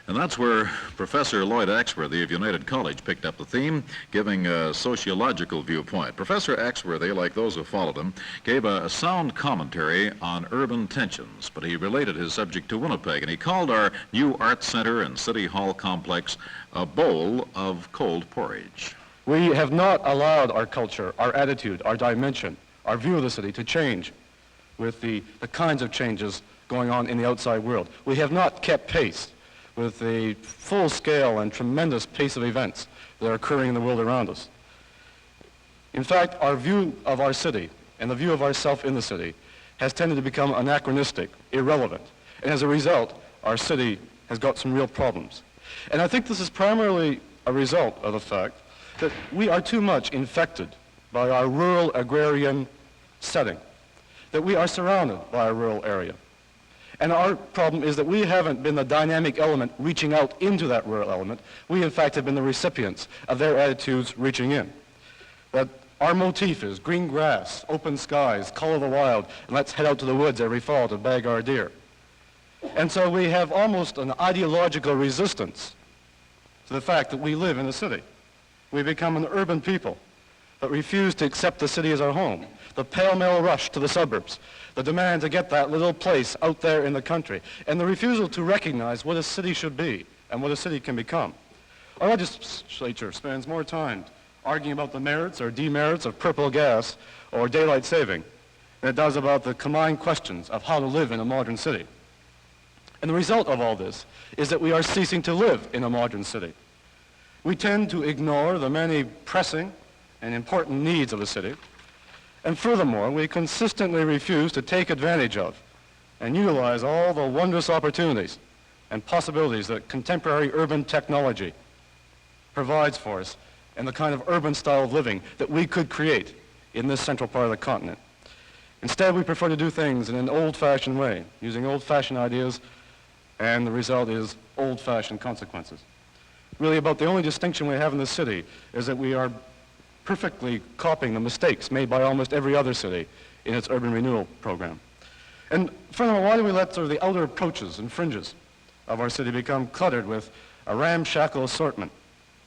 And that's where Professor Lloyd Axworthy of United College picked up the theme, giving a sociological viewpoint. Professor Axworthy, like those who followed him, gave a sound commentary on urban tensions, but he related his subject to Winnipeg, and he called our new Arts Center and City Hall complex a bowl of cold porridge. We have not allowed our culture, our attitude, our dimension, our view of the city to change with the kinds of changes going on in the outside world. We have not kept pace with the full scale and tremendous pace of events that are occurring in the world around us. In fact, our view of our city and the view of ourself in the city has tended to become anachronistic, irrelevant, and as a result, our city has got some real problems. And I think this is primarily a result of the fact that we are too much infected by our rural agrarian setting, that we are surrounded by a rural area. And our problem is that we haven't been the dynamic element reaching out into that rural element. We, in fact, have been the recipients of their attitudes reaching in. That our motif is green grass, open skies, call of the wild, and let's head out to the woods every fall to bag our deer. And so we have almost an ideological resistance to the fact that we live in a city. We become an urban people that refuse to accept the city as our home. The pell-mell rush to the suburbs, the demand to get that little place out there in the country, and the refusal to recognize what a city should be and what a city can become. Our legislature spends more time arguing about the merits or demerits of purple gas or daylight saving than it does about the combined questions of how to live in a modern city. And the result of all this is that we are ceasing to live in a modern city. We tend to ignore the many pressing and important needs of the city. And furthermore, we consistently refuse to take advantage of and utilize all the wondrous opportunities and possibilities that contemporary urban technology provides for us and the kind of urban style of living that we could create in this central part of the continent. Instead, we prefer to do things in an old-fashioned way, using old-fashioned ideas, and the result is old-fashioned consequences. Really, about the only distinction we have in the city is that we are perfectly copying the mistakes made by almost every other city in its urban renewal program. And furthermore, why do we let sort of the outer approaches and fringes of our city become cluttered with a ramshackle assortment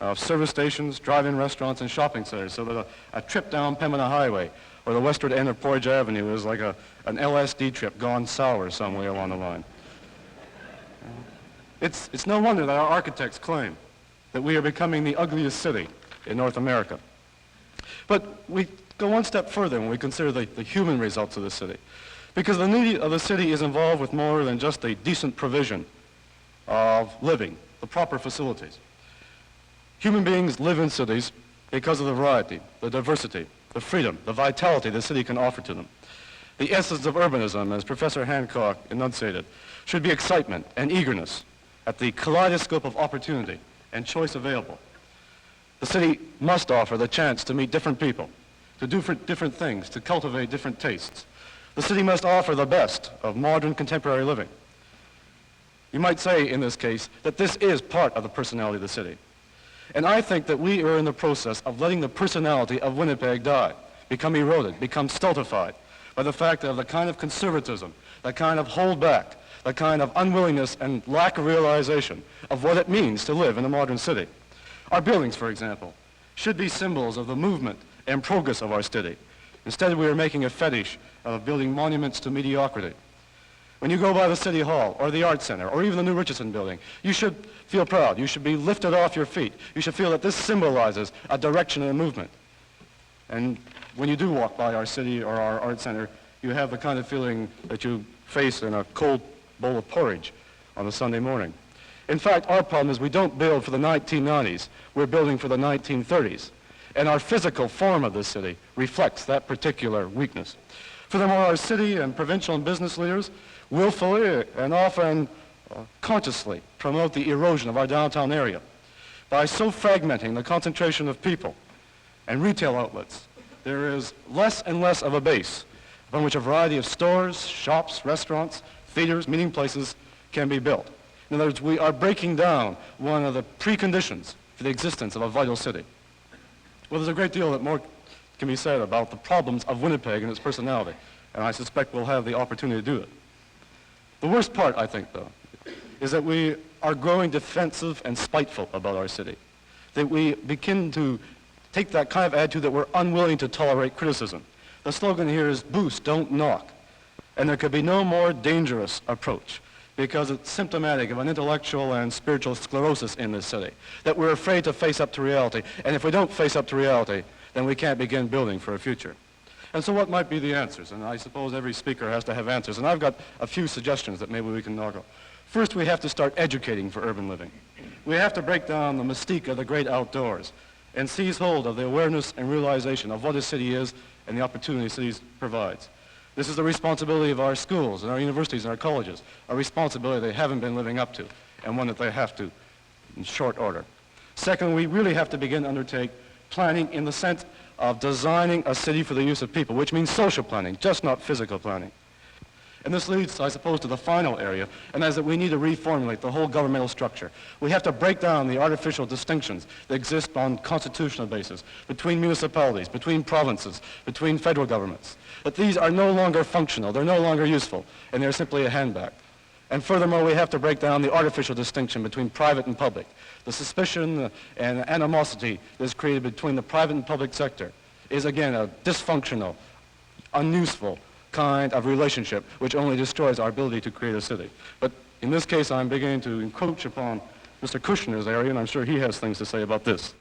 of service stations, drive-in restaurants, and shopping centers, so that a trip down Pembina Highway or the westward end of Portage Avenue is like an LSD trip gone sour some way along the line? It's no wonder that our architects claim that we are becoming the ugliest city in North America. But we go one step further when we consider the human results of the city, because the need of the city is involved with more than just a decent provision of living, the proper facilities. Human beings live in cities because of the variety, the diversity, the freedom, the vitality the city can offer to them. The essence of urbanism, as Professor Hancock enunciated, should be excitement and eagerness at the kaleidoscope of opportunity and choice available. The city must offer the chance to meet different people, to do different things, to cultivate different tastes. The city must offer the best of modern contemporary living. You might say, in this case, that this is part of the personality of the city. And I think that we are in the process of letting the personality of Winnipeg die, become eroded, become stultified by the fact of the kind of conservatism, the kind of hold back, the kind of unwillingness and lack of realization of what it means to live in a modern city. Our buildings, for example, should be symbols of the movement and progress of our city. Instead, we are making a fetish of building monuments to mediocrity. When you go by the City Hall or the Arts Center or even the new Richardson building, you should feel proud. You should be lifted off your feet. You should feel that this symbolizes a direction and a movement. And when you do walk by our city or our Arts Center, you have the kind of feeling that you face in a cold bowl of porridge on a Sunday morning. In fact, our problem is we don't build for the 1990s. We're building for the 1930s. And our physical form of this city reflects that particular weakness. Furthermore, our city and provincial and business leaders willfully and often consciously promote the erosion of our downtown area by so fragmenting the concentration of people and retail outlets. There is less and less of a base upon which a variety of stores, shops, restaurants, theaters, meeting places can be built. In other words, we are breaking down one of the preconditions for the existence of a vital city. Well, there's a great deal that more can be said about the problems of Winnipeg and its personality, and I suspect we'll have the opportunity to do it. The worst part, I think, though, is that we are growing defensive and spiteful about our city. That we begin to take that kind of attitude that we're unwilling to tolerate criticism. The slogan here is boost, don't knock. And there could be no more dangerous approach because it's symptomatic of an intellectual and spiritual sclerosis in this city, that we're afraid to face up to reality. And if we don't face up to reality, then we can't begin building for a future. And so what might be the answers? And I suppose every speaker has to have answers. And I've got a few suggestions that maybe we can knock out. First, we have to start educating for urban living. We have to break down the mystique of the great outdoors and seize hold of the awareness and realization of what a city is and the opportunity cities provides. This is the responsibility of our schools and our universities and our colleges, a responsibility they haven't been living up to, and one that they have to in short order. Second, we really have to begin to undertake planning in the sense of designing a city for the use of people, which means social planning, just not physical planning. And this leads, I suppose, to the final area, and that is that we need to reformulate the whole governmental structure. We have to break down the artificial distinctions that exist on constitutional basis between municipalities, between provinces, between federal governments. That these are no longer functional, they're no longer useful, and they're simply a handbag. And furthermore, we have to break down the artificial distinction between private and public. The suspicion and animosity that is created between the private and public sector is, again, a dysfunctional, unuseful kind of relationship which only destroys our ability to create a city. But in this case, I'm beginning to encroach upon Mr. Kushner's area, and I'm sure he has things to say about this.